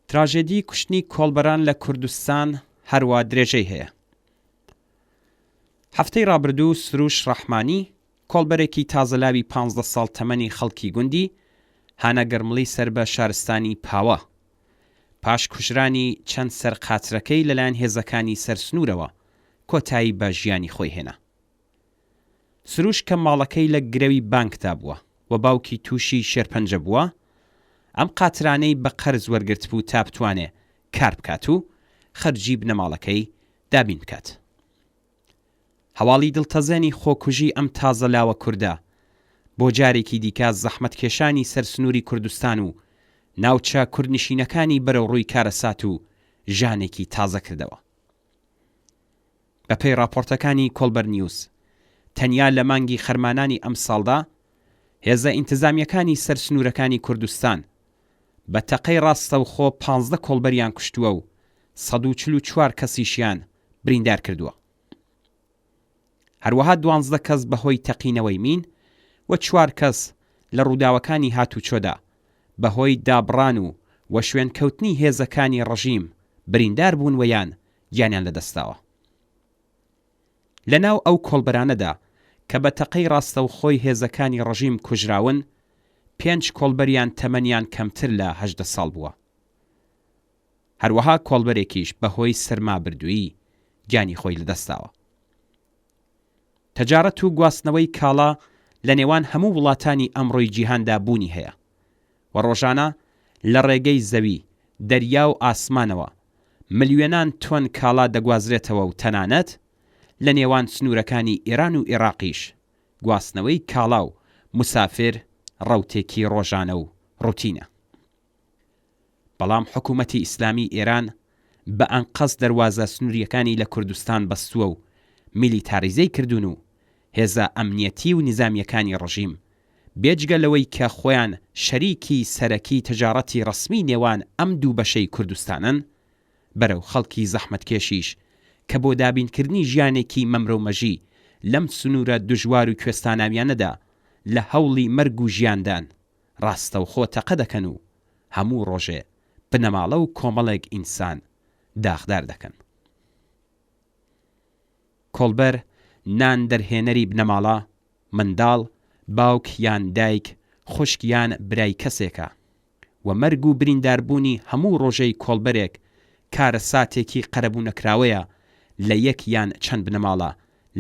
تراژێدی کوشتنی کۆڵبەران لە کوردستان هەروە درێژەی هەیە. هەفتەی ڕابردوو سروش ڕەحمانی کۆڵبەرێکی تازەلاوی 15 ساڵ تەمەنی خەڵکی گوندی هانە گەرمڵی سەر بە شارستانی پاوە پاش کوژرانی چەند سەرقاترەکەی لەلایەن هێزەکانی سەرسنوورەوە کۆتایی بە ژیانی خۆی هێنا. سروش کە ماڵەکەی لە گرەوی بانکدا بووە و باوکی تووشی شێرپەنجە بووە، ئەم قاترانەی بە قەرز وەرگرت بوو تا بتوانێ کار بکات و خەرجی بنەماڵەکەی دابین بکات. هەواڵی دڵتەزێنی خۆکوژی ئەم تازەلاوە کووردە بۆ جارێکی دیکە زەحمەتکێشانی سەرسنووری کوردستان و ناوچە کوردنشینەکانی بەرەو ڕووی کارەسات و ژانێکی تازە کردەوە. بەپێی راپۆرتەکانی کۆڵبەر نیوز، تەنیا لە مانگی خەرمانانی ئەم ساڵدا هێزە ئینتزامیەکانی سەرسنوورەکانی کوردستان بە تەقەی ڕاستەوخۆ 15 کۆڵبەریان کوشتووە و 144 کەسیشیان بریندار کردووە. هەروەها 12 کەس بەهۆی تەقینەوەی مین و 4 کەس لە ڕووداوەکانی هاتوچۆدا بەهۆی دابڕان و شوێنکەوتنی هێزەکانی ڕەژیم بریندار بوون و یان گیانیان لەدەستاوە. لەناو ئەو کۆڵبەرانەدا کە بە تەقەی ڕاستەوخۆی هێزەکانی ڕەژیم کوژراون، 5 کۆڵبەریان تەمەنیان کەمتر لە 18 ساڵ بووە. هەروەها کۆڵبەرێکیش بەهۆی سەرما بردووی گیانی خۆی لەدەستاوە. تەجارەت و گواستنەوەی کاڵا لە نێوان هەموو وڵاتانی ئەمڕۆی جیهاندا بوونی هەیە و ڕۆژانە لە ڕێگەی زەوی، دەریا و ئاسمانەوە ملیۆنان تۆن کاڵا دەگوازرێتەوە و تەنانەت لە نێوان سنوورەکانی ئێران و عێراقیش گواستنەوەی کاڵا و مسافر ڕەوتێکی ڕۆژانە و ڕوتینە. بەڵام حکوومەتی ئیسلامی ئێران بە ئەنقەس دەروازە سنووریەکانی لە کوردستان بەستووە و میلیتاریزەی کردوون و هێزە ئەمنیەتی و نیزامیەکانی ڕەژیم بێجگە لەوەی کە خۆیان شەریکی سەرەکی تجارەتی ڕسمی نێوان ئەم دوو بەشەی کوردستانن، بەرەو خەڵکی زەحمەتکێشیش کە بۆ دابینکردنی ژیانێکی مەمرۆمەژی لەم سنوورە دژوار و کوێستاناویانەدا لە هەوڵی مەرگ و ژیاندان ڕاستەوخۆ تەقە دەکەن و هەموو ڕۆژێ بنەماڵە و کۆمەڵێک ئینسان داغدار دەکەن. کۆڵبەر نان دەرهێنەری بنەماڵە، منداڵ، باوک یان دایک، خوشک یان برای کەسێکە و مەرگ و برینداربوونی هەموو ڕۆژەی کۆڵبەرێک کارە ساتێکی قەرەبوو نەکراوەیە لە یەک یان چەند بنەماڵە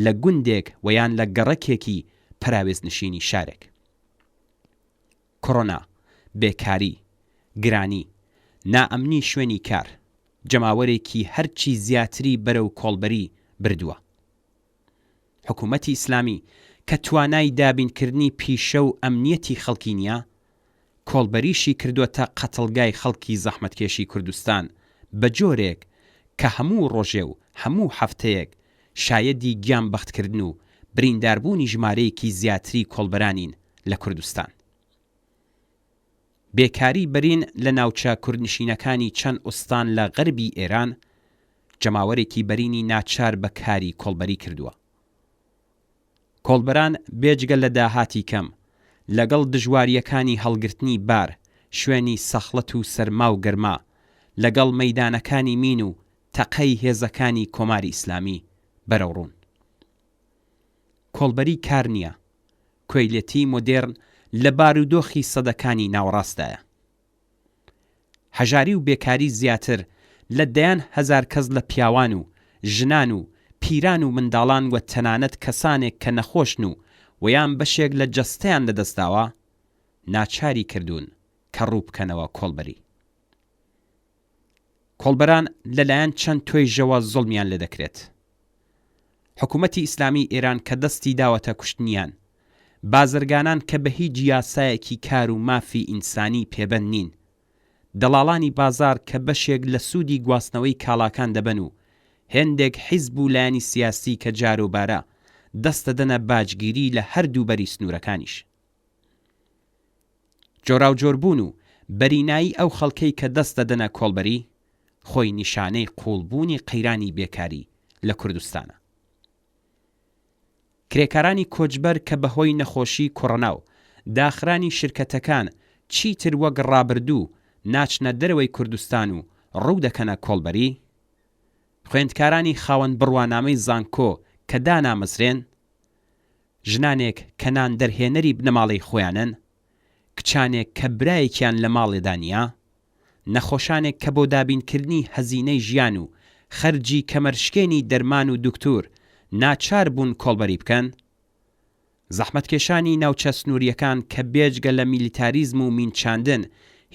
لە گوندێک و یان لە گەڕەکێکی پراوێز نشینی شارێک. کۆڕۆنا، بێکاری، گرانی، نائەمنی شوێنی کار جەماوەرێکی هەرچی زیاتری بەرەو کۆڵبەری بردووە. حکوومەتی ئیسلامی کە توانای دابینکردنی پیشە و ئەمنیەتی خەڵکی نییە، کۆڵبەریشی کردووەتە قەتڵگای خەڵکی زەحمەتکێشی کوردستان بە جۆرێک کە هەموو ڕۆژێ و هەموو هەفتەیەک شایەدی گیان بەختکردن و برینداربوونی ژمارەیەکی زیاتری کۆڵبەرانین لە کوردستان. بێکاری بەرین لە ناوچە کوردنشینەکانی چەند ئوستان لە غەربی ئێران جەماوەرێکی بەرینی ناچار بە کاری کۆڵبەری کردووە. کۆڵبەران بێجگە لە داهاتی کەم لەگەڵ دژواریەکانی هەڵگرتنی بار، شوێنی سەخڵەت و سەرما و گەرما، لەگەڵ مەیدانەکانی مین و تەقەی هێزەکانی کۆماری ئیسلامی بەرەوڕوون. کۆڵبەری کار نییە، کوێیلەتی مۆدێرن لە بارودۆخی سەدەکانی ناوەڕاستدایە. هەژاری و بێکاری زیاتر لە دەیان هەزار کەس لە پیاوان و ژنان و پیران و منداڵان و تەنانەت کەسانێک کە نەخۆشن و ویان بەشێک لە جەستەیان لەدەستداوە ناچاری کردوون کە ڕوو بکەنەوە کۆڵبەری. کۆڵبەران لەلایەن چەند توێژەوە زوڵمیان لێ دەکرێت. حکوومەتی ئیسلامی ئێران کە دەستی داوەتە کوشتنیان، بازرگانان کە بە هیچ یاسایەکی کار و مافی ئینسانی پێبەند نین، دەڵاڵانی بازار کە بەشێک لە سوودی گواستنەوەی کاڵاکان دەبن و هێندێک حیزب و لایەنی سیاسی کە جاروبارە دەستە دەنە باجگیری لە هەردوو بەری سنوورەکانیش. جۆراوجۆربوون و بەرینایی ئەو خەڵکەی کە دەستە دەنە کۆڵبەری خۆی نیشانەی قوڵبوونی قەیرانی بێکاری لە کوردستانە. کرێکارانی کۆچبەر کە بەهۆی نەخۆشی کۆڕۆنا و داخرانی شرکەتەکان چیتر وەک ڕابردوو ناچنە دەرەوەی کوردستان و ڕوو دەکەنە کۆڵبەری؟ خوێندکارانی خاوەن بڕوانامەی زانکۆ کە دانامەزرێن، ژنانێک کە نان دەرهێنەری بنەماڵەی خۆیانن، کچانێک کە برایەکیان لە ماڵێدا نییە، نەخۆشانێک کە بۆ دابینکردنی هەزینەی ژیان و خەرجی کەمەرشکێنی دەرمان و دوکتور ناچار بوون کۆڵبەری بکەن، زەحمەتکێشانی ناوچە سنووریەکان کە بێجگە لە میلیتاریزم و مینچاندن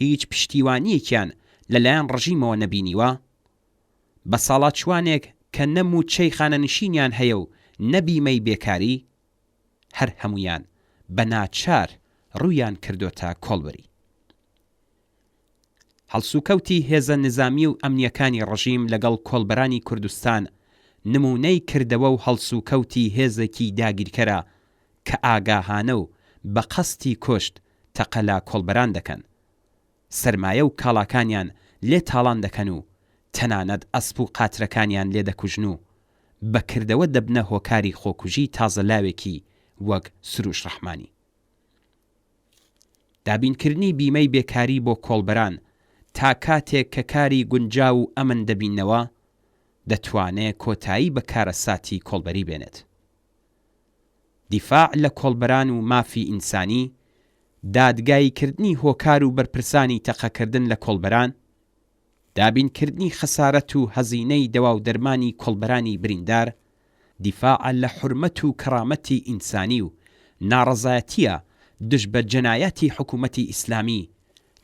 هیچ پشتیوانیەکیان لەلایەن ڕژیمەوە نەبینیوە، بە ساڵاتچوانێک کە نەم و چەی خانەنشینیان هەیە و نەبیمەی بێکاری، هەر هەمویان بە ناچار ڕوویان کردوتە کۆڵبەری. هەڵسوکەوتی هێزە نظامی و ئەمنیەکانی ڕژیم لەگەڵ کۆڵبەرانی کوردستان نمونەی کردەوە و هەڵسوکەوتی هێزێکی داگیرکەرە کە ئاگاهانە و بە قەستی کوشت تەقەلا کۆڵبەران دەکەن، سەرمایە و کاڵاکانیان لێ تاڵان دەکەن و تەنانەت ئەسپ و قاترەکانیان لێ دەکوژن و بەکردەوە دەبنە هۆکاری خۆکوژی تازەلاوێکی وەک سروش ڕەحمانی. دابینکردنی بیمەی بێکاری بۆ کۆڵبەران تا کاتێک کە کاری گونجاو و ئەمن دەبینەوە دەتوانێت کۆتایی بە کارەساتی کۆڵبەری بێنێت. دیفاع لە کۆڵبەران و مافی ئینسانی، دادگاییکردنی هۆکار و بەرپرسانی تەقەکردن لە کۆڵبەران، دابینکردنی خەسارەت و هەزینەی دەوا و دەرمانی کۆڵبەرانی بریندار، دیفاع لە حورمەت و کەرامەتی ئینسانی و ناڕەزایەتیە دژ بە جەنایەتی حکوومەتی ئیسلامی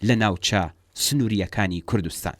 لە ناوچە سنووریەکانی کوردستان.